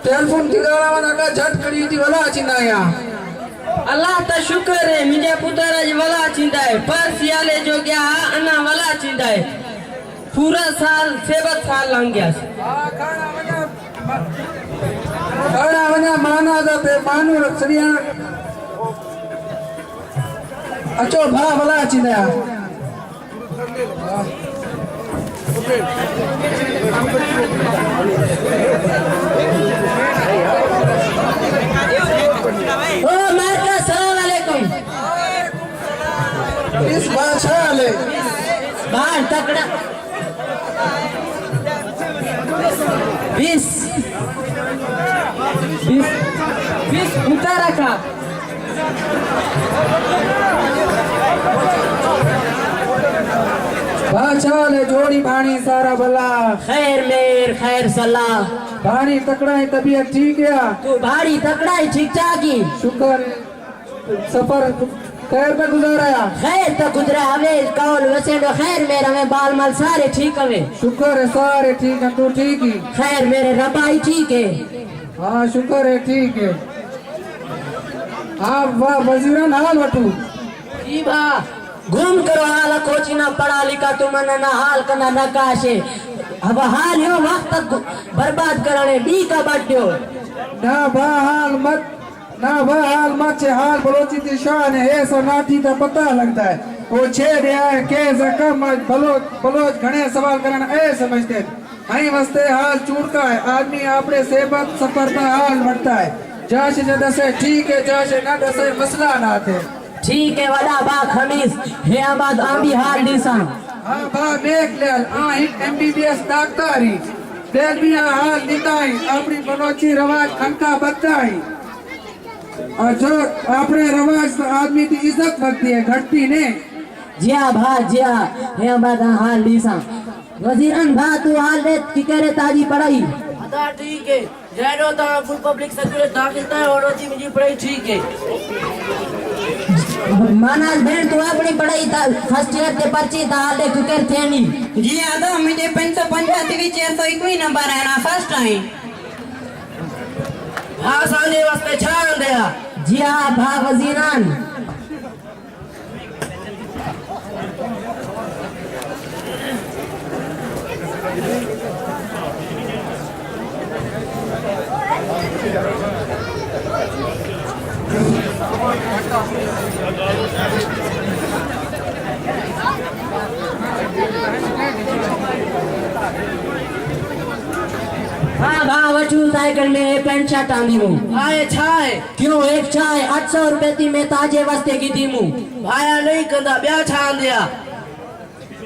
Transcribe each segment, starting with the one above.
Telephone की गाना का झट करी थी वाला चिंदाया अल्लाह ता शुक्र है मुझे पुत्र जी वाला चिंदा है पर सियाले जो गया अन्ना वाला चिंदा है पूरा साल 7 साल लंघ गया खाना वना माना जाते मानू रखरिया अचो भा वाला चिंदाया ओ मार्का सलाम अलैकुम इस बादशाह ले बाहर तकड़ा 20 उतार रखा बादशाह ले जोड़ी पानी सारा भला खैर मेर खैर सलाह भारी तकड़ा है तबीयत ठीक है तू भारी तकड़ा है ठीक ठाक ही शुक्र सफर खैर पे गुजारा खैर तो गुजरा हवे कौल वैसे तो खैर मेरा में बाल माल सारे ठीक हवे शुक्र है सारे ठीक है तू ठीक ही खैर मेरे रबाई ठीक है हाँ शुक्र है ठीक है हाँ वाह वजीरन हाल वटू जी बा घूम करो हाल कोची ना पढ़ा लिखा तुम ना हाल करना नकाशे अब हाल यो वक्त बर्बाद करने डी का बाट्यो ना बहाल मत से हाल बलोची की शान है ऐसा नाठी का पता लगता है वो छेड़ है के जकम बलोच घने सवाल करना ऐ समझते हई वस्ते हाल चूड़का है आदमी आपने सेबत सफर का हाल बढ़ता है जाश जैसे ठीक है जाश ना दसे मसला ना थे ठीक है वाला बा खमीस हे आबाद आंबी हाल दिसा हाँ बा देख ले MBBS डॉक्टरी देख भी हाल दिताई अपनी बलोची रवाज खनका बचाई और जो अपने रवाज आदमी की इज्जत बढ़ती है घटती ने जिया भा जिया हे आबाद हाल दिसा वजीरन भा तू हाल दे की करे ताजी पढ़ाई अदा ठीक है जैनो ता फुल पब्लिक सर्कुलर दाखिल था और जी मुझे पढ़ाई ठीक है मानस बहन तू अपनी पढ़ाई फर्स्ट ईयर ते पर्ची ता हाल दे तू कर थेनी जी आदा मुझे 550 विच 101 नंबर है ना फर्स्ट टाइम हाँ साने वास्ते छान दया जिया भा वजीरन हाँ भा वचू साइकिल में पेंट शर्ट आंदी हूँ आए छाए क्यों एक चाय 800 रुपए थी मैं ताजे वास्ते की थी मु भाया नहीं कंदा ब्या छान दिया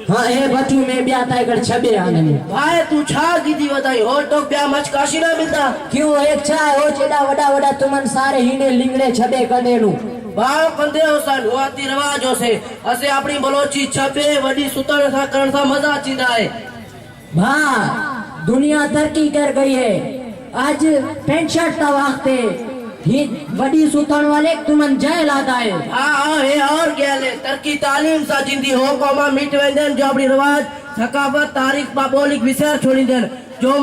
हाँ हे बचू में ब्या साइकिल छबे आने में भाई तू छा की थी बताई हो तो ब्या मच काशी ना मिलता क्यों एक चाय हो चेड़ा वड़ा वड़ा तुमन सारे हीने लिंगड़े छबे कने नु बाव कंदे हो सन हुआती रवाजो से असे अपनी बलोची छपे वडी सुतन सा करण सा मजा चींदा है भा दुनिया तरक्की कर गई है आज पेंट शर्ट का वक्त है ही वडी सुतन वाले तुमन जय लादा है हाँ है और क्या ले तरक्की तालीम सा जिंदी हो कोमा मिट वेंदन जो अपनी रवाज थकावत तारीख पाबोलिक विचार छोड़ी देन जो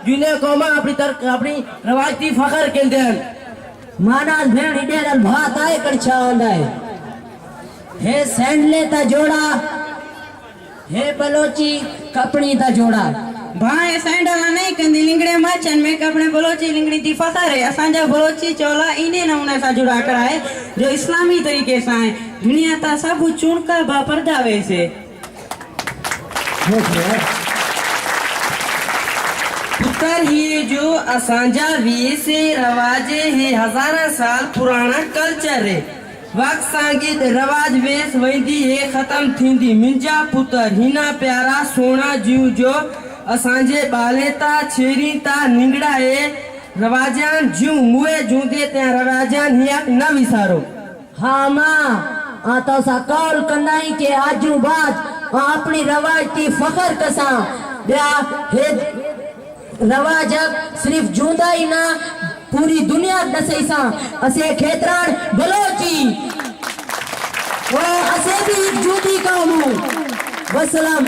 जिने कोमा अपनी रवाज ती फखर के देन मानास भेड़ इडेरल भात आए कर छांदा है हे सैंडले ता जोड़ा हे बलोची कपड़ी ता जोड़ा भाई सैंडल नहीं कंदी लिंगड़े मचन में कपड़े बलोची लिंगड़ी दी फखर है असांजा बलोची चोला इने नमूने सा जुड़ा कराए जो इस्लामी तरीके से है दुनिया ता सब चुनकर बा पर्दा वैसे पुत्र ये जो असांजा वी से रवाजे है हजारा साल पुराना कल्चर है वक्त सांगीत रवाज वेस वैदी है खत्म थींदी मिंजा पुत्र हिना प्यारा सोना जीव जो असांजे बाले ता छेरी ता निंगड़ा है रवाजान जीव मुए जूंदे ते रवाजान हिया न विसारो हाँ माँ तो सा कॉल कंदाई के आजू बाद अपनी रवायती फखर कसा ब्या हे रवाज सिर्फ जूंदा ही ना पूरी दुनिया दसे सा असे खेतरान बलोची वो असे भी जूदी कौम वसलम।